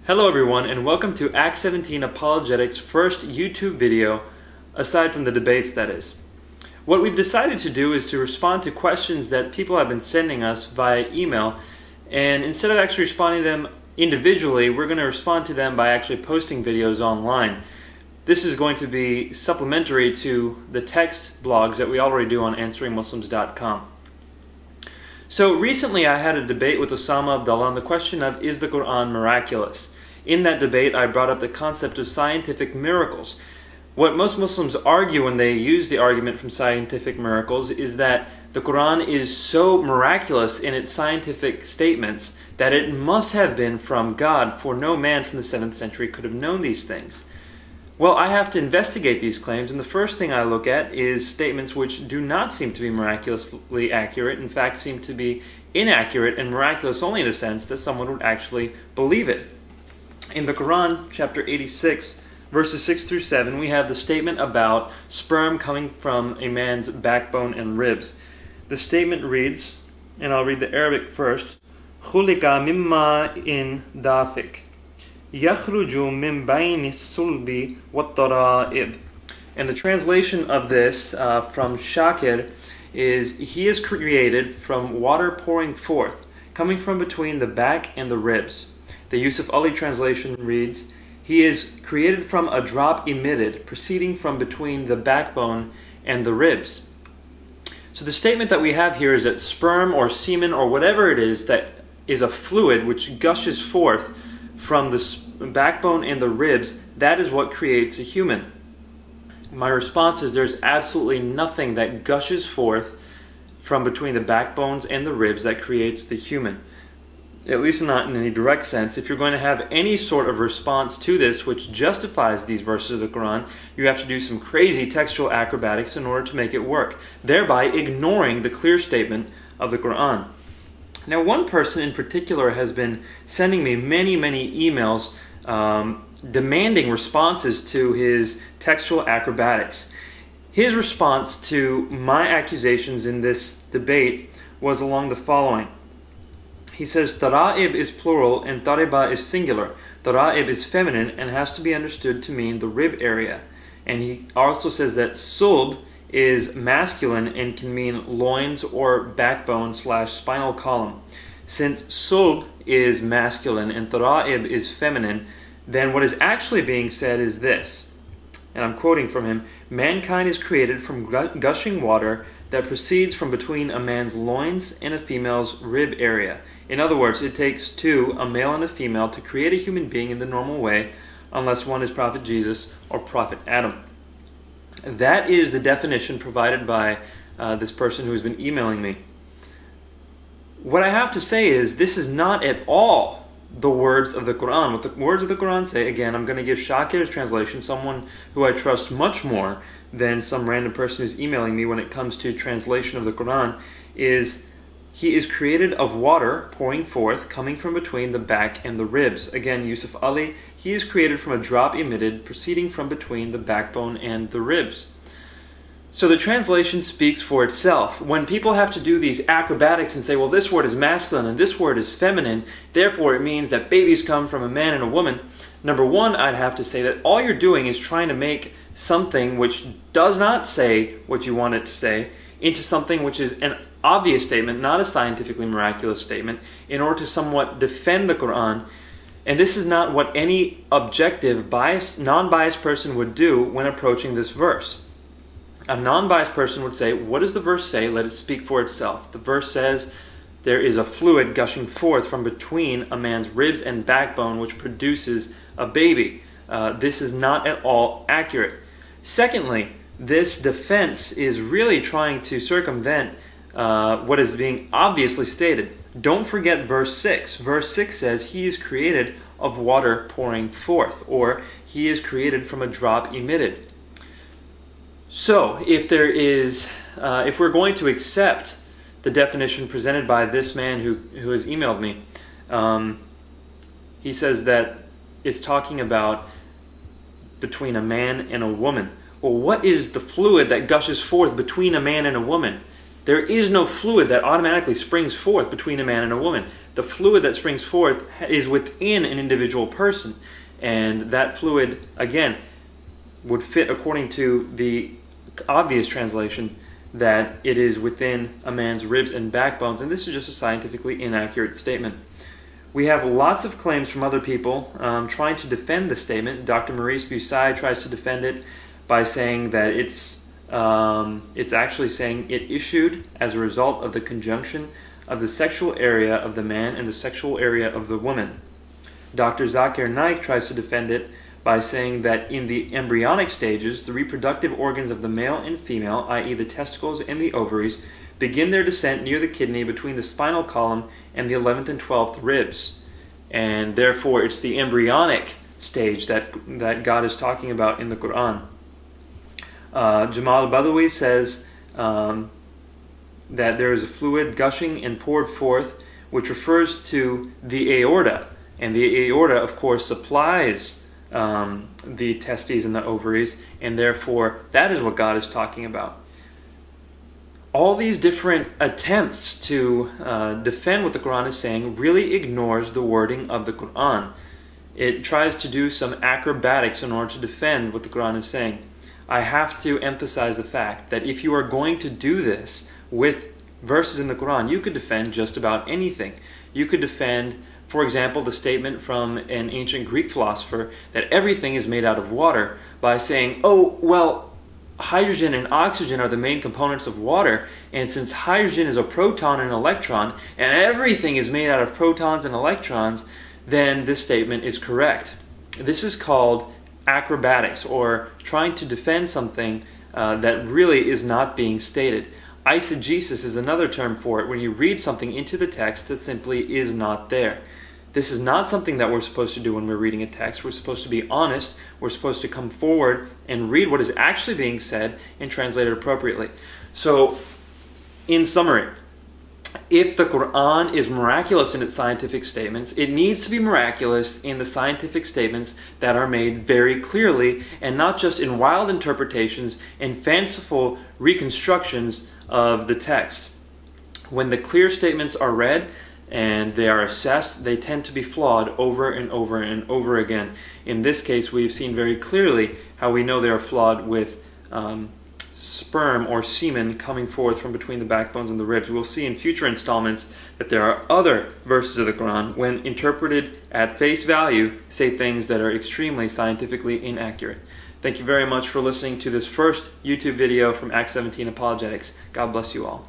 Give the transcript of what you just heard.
Hello everyone, and welcome to Act 17 Apologetics' first YouTube video, aside from the debates, that is. What we've decided to do is to respond to questions that people have been sending us via email, and instead of actually responding to them individually, we're going to respond to them by actually posting videos online. This is going to be supplementary to the text blogs that we already do on answeringmuslims.com. So recently I had a debate with Osama Abdullah on the question of, is the Quran miraculous? In that debate I brought up the concept of scientific miracles. What most Muslims argue when they use the argument from scientific miracles is that the Quran is so miraculous in its scientific statements that it must have been from God, for no man from the 7th century could have known these things. Well, I have to investigate these claims, and the first thing I look at is statements which do not seem to be miraculously accurate, in fact seem to be inaccurate and miraculous only in the sense that someone would actually believe it. In the Quran, chapter 86, verses 6 through 7, we have the statement about sperm coming from a man's backbone and ribs. The statement reads, and I'll read the Arabic first, خُلِقَ مِمَّا إِن دَافِقٍ يَخْرُجُ مِن بَيْنِ الصُّلْبِ وَالتَّرَائِبِ. And the translation of this from Shakir is, he is created from water pouring forth, coming from between the back and the ribs. The Yusuf Ali translation reads, he is created from a drop emitted, proceeding from between the backbone and the ribs. So the statement that we have here is that sperm or semen or whatever it is that is a fluid which gushes forth from the backbone and the ribs, that is what creates a human. My response is there's absolutely nothing that gushes forth from between the backbones and the ribs that creates the human. At least not in any direct sense. If you're going to have any sort of response to this which justifies these verses of the Quran, you have to do some crazy textual acrobatics in order to make it work, thereby ignoring the clear statement of the Quran. Now, one person in particular has been sending me many emails demanding responses to his textual acrobatics. His response to my accusations in this debate was along the following. He says, Tara'ib is plural and Tariba is singular. Tara'ib is feminine and has to be understood to mean the rib area. And he also says that Sulb is masculine and can mean loins or backbone / spinal column. Since Sulb is masculine and Tara'ib is feminine, then what is actually being said is this, and I'm quoting from him, mankind is created from gushing water that proceeds from between a man's loins and a female's rib area. In other words, it takes two, a male and a female, to create a human being in the normal way, unless one is Prophet Jesus or Prophet Adam. That is the definition provided by this person who has been emailing me. What I have to say is, this is not at all the words of the Quran. What the words of the Quran say, again, I'm going to give Shakir's translation, someone who I trust much more than some random person who's emailing me when it comes to translation of the Quran, is he is created of water pouring forth, coming from between the back and the ribs. Again, Yusuf Ali, he is created from a drop emitted, proceeding from between the backbone and the ribs. So the translation speaks for itself. When people have to do these acrobatics and say, well, this word is masculine and this word is feminine, therefore it means that babies come from a man and a woman, number one, I'd have to say that all you're doing is trying to make something which does not say what you want it to say into something which is an obvious statement, not a scientifically miraculous statement, in order to somewhat defend the Quran. And this is not what any objective, non-biased person would do when approaching this verse. A non-biased person would say, what does the verse say? Let it speak for itself. The verse says there is a fluid gushing forth from between a man's ribs and backbone which produces a baby. This is not at all accurate. Secondly, this defense is really trying to circumvent what is being obviously stated. Don't forget verse 6. Verse 6 says, he is created of water pouring forth, or he is created from a drop emitted. So, if we're going to accept the definition presented by this man who has emailed me, he says that it's talking about between a man and a woman. Well, what is the fluid that gushes forth between a man and a woman? There is no fluid that automatically springs forth between a man and a woman. The fluid that springs forth is within an individual person. And that fluid, again, would fit according to the obvious translation that it is within a man's ribs and backbones. And this is just a scientifically inaccurate statement. We have lots of claims from other people trying to defend the statement. Dr. Maurice Bussai tries to defend it by saying that it's actually saying it issued as a result of the conjunction of the sexual area of the man and the sexual area of the woman. Dr. Zakir Naik tries to defend it by saying that in the embryonic stages, the reproductive organs of the male and female, i.e. the testicles and the ovaries, begin their descent near the kidney between the spinal column and the 11th and 12th ribs. And therefore, it's the embryonic stage that God is talking about in the Quran. Jamal Badawi says that there is a fluid gushing and poured forth, which refers to the aorta. And the aorta, of course, supplies the testes and the ovaries, and therefore that is what God is talking about. All these different attempts to defend what the Quran is saying really ignores the wording of the Quran. It tries to do some acrobatics in order to defend what the Quran is saying. I have to emphasize the fact that if you are going to do this with verses in the Quran, you could defend just about anything. You could defend, for example, the statement from an ancient Greek philosopher that everything is made out of water by saying, oh, well, hydrogen and oxygen are the main components of water, and since hydrogen is a proton and an electron, and everything is made out of protons and electrons, then this statement is correct. This is called acrobatics, or trying to defend something that really is not being stated. Eisegesis is another term for it, when you read something into the text that simply is not there. This is not something that we're supposed to do when we're reading a text. We're supposed to be honest. We're supposed to come forward and read what is actually being said and translate it appropriately. So, in summary, if the Quran is miraculous in its scientific statements, it needs to be miraculous in the scientific statements that are made very clearly, and not just in wild interpretations and fanciful reconstructions of the text. When the clear statements are read and they are assessed, they tend to be flawed over and over and over again. In this case, we've seen very clearly how we know they are flawed with sperm or semen coming forth from between the backbones and the ribs. We'll see in future installments that there are other verses of the Quran, when interpreted at face value, say things that are extremely scientifically inaccurate. Thank you very much for listening to this first YouTube video from Act 17 Apologetics. God bless you all.